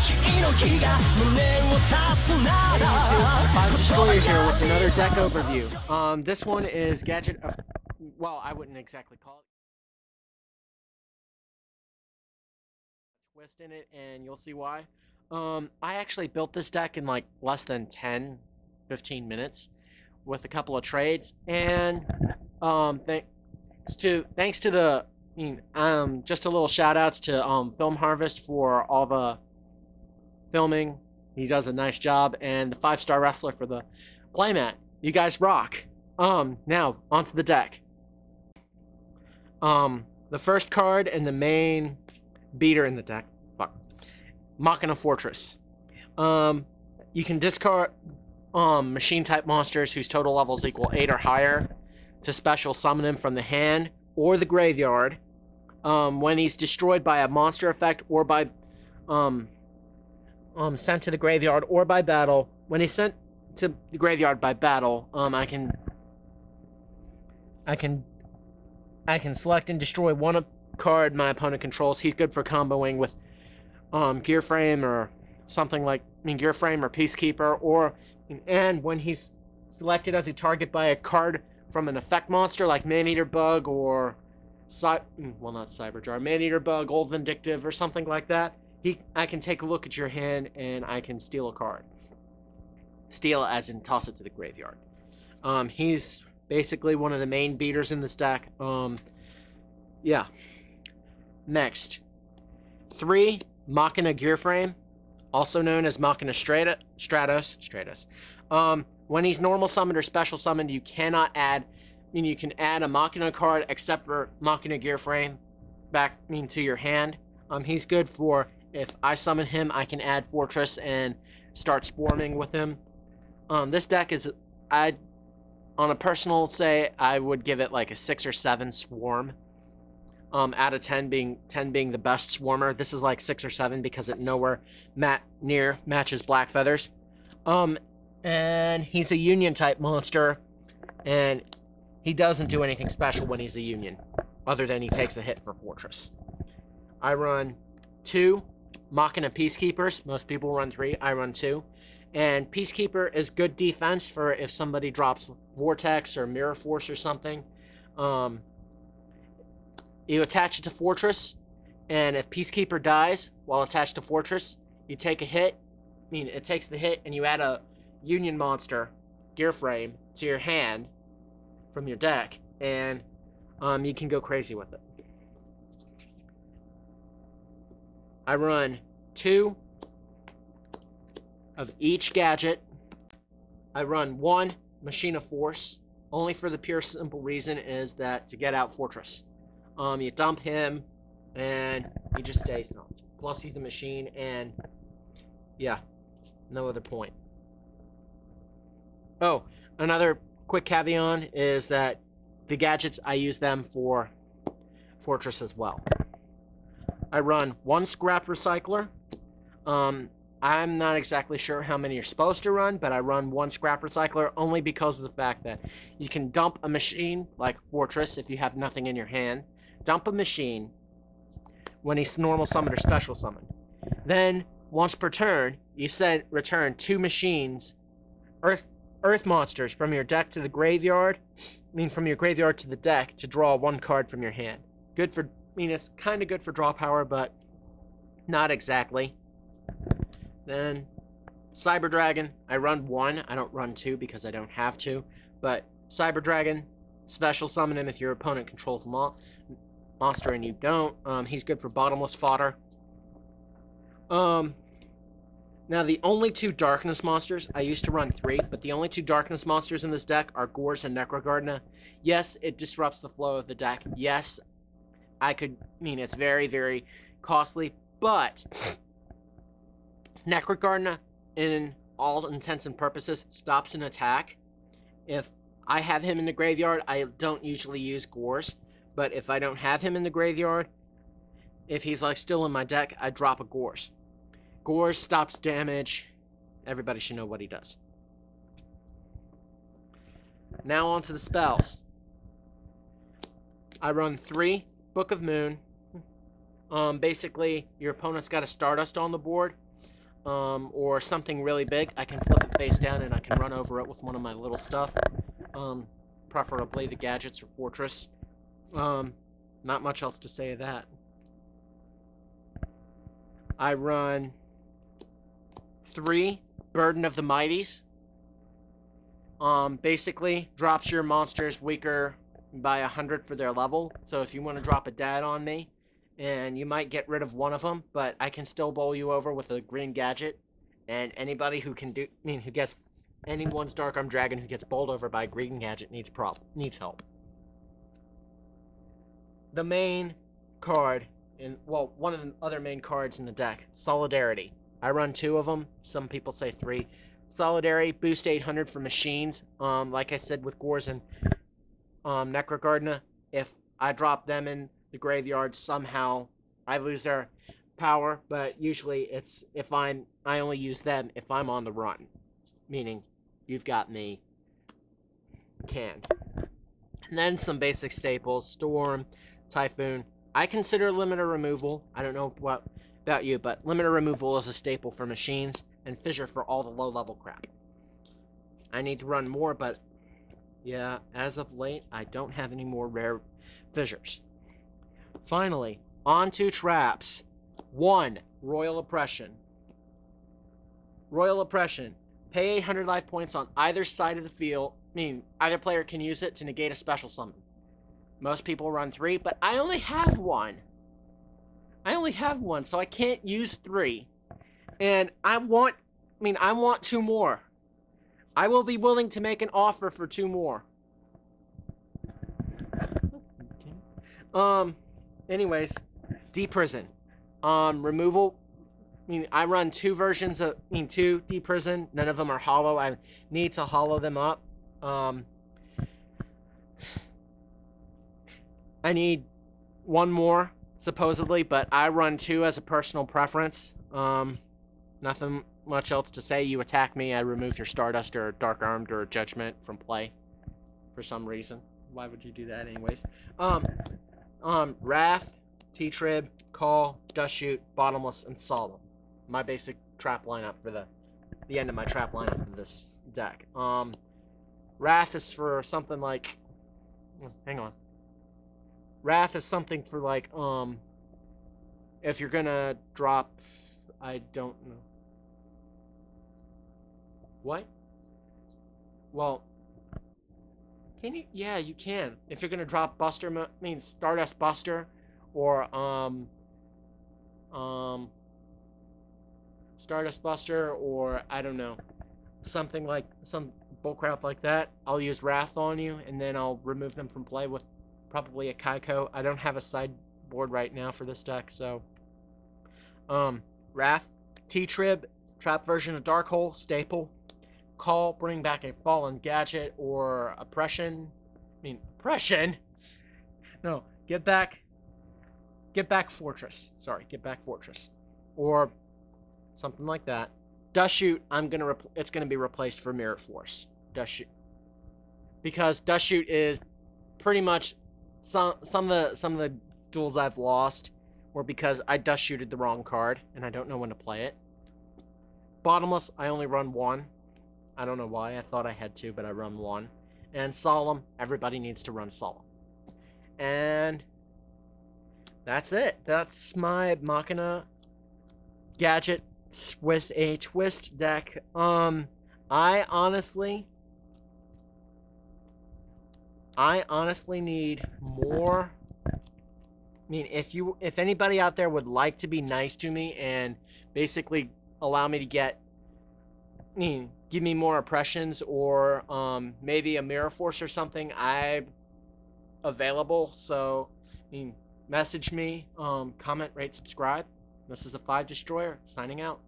Destroyer here with another deck overview. This one is gadget. Well, I wouldn't exactly call it twist in it, and you'll see why. I actually built this deck in like less than 10-15 minutes with a couple of trades, and thanks to the just a little shout outs to Film Harvest for all the filming. He does a nice job, and the 5-star wrestler for the playmat. You guys rock. Now onto the deck. The first card and the main beater in the deck. Fuck. Machina Fortress. You can discard machine type monsters whose total levels equal 8 or higher to special summon him from the hand or the graveyard. When he's destroyed by a monster effect or by sent to the graveyard or by battle. When he's sent to the graveyard by battle, I can select and destroy one card my opponent controls. He's good for comboing with Gear Frame or something like Gear Frame or Peacekeeper, and when he's selected as a target by a card from an effect monster like Maneater Bug or not Cyberjar, Maneater Bug, Old Vindictive or something like that, I can take a look at your hand and I can steal a card. Steal as in toss it to the graveyard. He's basically one of the main beaters in this deck. Yeah. Next. 3, Machina Gear Frame, also known as Machina Stratos. When he's normal summoned or special summoned, you cannot add, you can add a Machina card except for Machina Gear Frame back, to your hand. He's good for, if I summon him, I can add Fortress and start swarming with him. This deck is, on a personal say, I would give it like a 6 or 7 swarm. Out of 10 being the best swarmer. This is like 6 or 7 because it nowhere near matches Black Feathers. And he's a union type monster, and he doesn't do anything special when he's a union, other than he takes a hit for Fortress. I run 2 Machina Peacekeepers. Most people run 3. I run 2. And Peacekeeper is good defense for if somebody drops Vortex or Mirror Force or something. You attach it to Fortress, and if Peacekeeper dies while attached to Fortress, you take a hit. It takes the hit, and you add a Union monster, Gear Frame, to your hand from your deck, and you can go crazy with it. I run 2 of each gadget. I run 1 Machina Force, only for the pure simple reason is that to get out Fortress. You dump him, and he just stays dumped. Plus, he's a machine, and yeah, no other point. Oh, another quick caveat is that the gadgets, I use them for Fortress as well. I run 1 Scrap Recycler. I'm not exactly sure how many you're supposed to run, but I run 1 Scrap Recycler only because of the fact that you can dump a machine like Fortress if you have nothing in your hand. Dump a machine when he's normal summoned or special summoned. Then, once per turn, you return 2 machines, earth monsters from your deck to the graveyard. From your graveyard to the deck to draw 1 card from your hand. Good for, it's kind of good for draw power, but not exactly. Then, Cyber Dragon, I run 1. I don't run 2 because I don't have to. But Cyber Dragon, special summon him if your opponent controls a monster and you don't. He's good for bottomless fodder. Now, the only 2 darkness monsters, I used to run 3, but the only 2 darkness monsters in this deck are Gores and Necrogardna. Yes, it disrupts the flow of the deck. Yes, it's very, very costly, but Necrogardna, in all intents and purposes, stops an attack. If I have him in the graveyard, I don't usually use Gores, but if I don't have him in the graveyard, if he's still in my deck, I drop a Gores. Gores stops damage. Everybody should know what he does. Now on to the spells. I run 3 Book of Moon. Basically, your opponent's got a Stardust on the board. or something really big, I can flip it face down and I can run over it with one of my little stuff. Preferably the Gadgets or Fortress. Not much else to say of that. I run 3 Burden of the Mighties. Basically drops your monsters weaker by 100 for their level. So if you want to drop a dad on me, and you might get rid of one of them, but I can still bowl you over with a green gadget. And anybody who can do, who gets anyone's Dark Arm Dragon who gets bowled over by a green gadget needs help. The main card one of the other main cards in the deck, Solidarity. I run 2 of them. Some people say 3. Solidarity, boost 800 for machines. Like I said with Gores and Necrogardna, if I drop them in the graveyard, somehow I lose their power, but usually it's I only use them if I'm on the run, meaning you've got me canned. And then some basic staples: Storm, Typhoon. I consider limiter removal. I don't know what about you, but limiter removal is a staple for machines, and Fissure for all the low-level crap. I need to run more, but yeah, as of late, I don't have any more rare Fissures. Finally, on to traps. 1, Royal Oppression. Royal Oppression. Pay 800 life points on either side of the field. Either player can use it to negate a special summon. Most people run 3, but I only have 1. So I can't use 3. And I want 2 more. I will be willing to make an offer for 2 more. Anyways, Deprison. Removal. I run 2 versions of, 2 Deprison. None of them are hollow. I need to hollow them up. I need 1 more, supposedly, but I run 2 as a personal preference. Nothing much else to say. You attack me, I remove your Stardust or Dark Armed or Judgment from play for some reason. Why would you do that anyways? Wrath, T-Trib, Call, Dust Shoot, Bottomless, and Solemn. My basic trap lineup for the end of my trap lineup for this deck. Wrath is for something like... Hang on. Wrath is something for like, if you're gonna drop... I don't know. What? Well... Can you? Yeah, you can. If you're gonna drop Buster, Stardust Buster, or Stardust Buster, or I don't know, something like some bullcrap like that, I'll use Wrath on you, and then I'll remove them from play with probably a Kaiko. I don't have a sideboard right now for this deck, so Wrath, T-Trib, trap version of Dark Hole, staple. Call, bring back a fallen gadget or oppression. Oppression? No, get back Fortress. Sorry, get back Fortress. Or something like that. Dust Shoot, it's gonna be replaced for Mirror Force. Dust Shoot. Because Dust Shoot is pretty much some of the duels I've lost were because I Dust Shooted the wrong card and I don't know when to play it. Bottomless, I only run 1. I don't know why. I thought I had 2, but I run 1. And Solemn, everybody needs to run Solemn. And that's it. That's my Machina Gadgets with a twist deck. I honestly need more. If anybody out there would like to be nice to me and basically allow me to get, give me more oppressions, or maybe a Mirror Force or something, I'm available. So, message me, comment, rate, subscribe. This is the 5 Destroyer, signing out.